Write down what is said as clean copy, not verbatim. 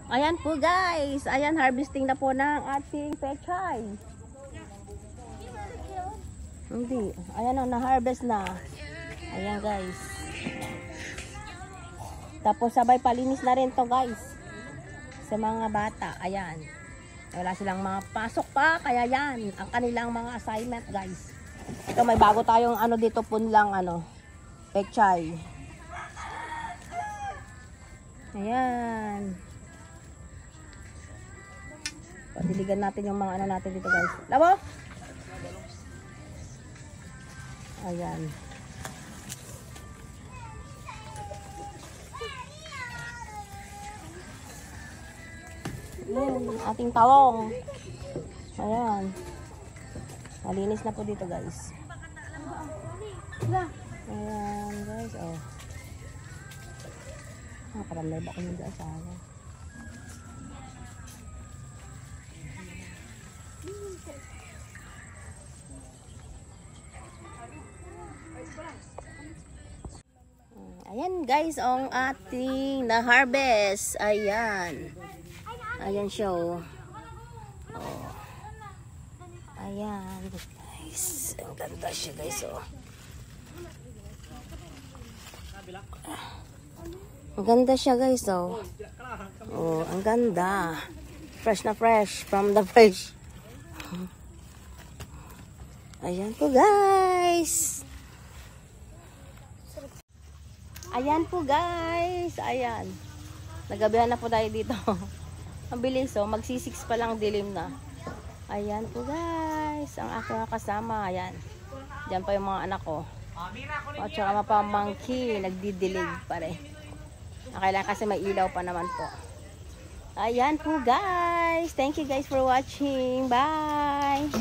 Ayan po guys. Ayan, harvesting na po ng ating pechay. Hindi. Ayan o, na-harvest na. Ayan guys. Tapos sabay palinis na rin to guys. Sa mga bata. Ayan. Wala silang mga pasok pa. Kaya yan. Ang kanilang mga assignment guys. Ito may bago tayong ano dito punlang ano. Pechay. Ayan. Diligan natin yung mga ano natin dito guys. Labo? Ayan. Ayan, ating talong. Ayan. Malinis na po dito guys. Ayan guys. Oh. Nakaramlay ba ko yung dyan sa akin? Ayan guys, ang ating na-harvest. Ayan. Ayan siya oh. Oh. Ayan. Guys. Ang ganda siya guys oh. Ang ganda siya guys oh. Oh, ang ganda. Fresh na fresh from the fresh. Ayan po guys. Ayan po guys. Ayan. Nagabihan na po tayo dito. Ang bilis oh. Magsi-6 pa lang dilim na. Ayan po guys. Ang aking kasama. Ayan. Diyan pa yung mga anak ko. At saka mapamangki. Nagdidilig pa rin. Kailangan kasi may ilaw pa naman po. Ayan po guys. Thank you guys for watching. Bye.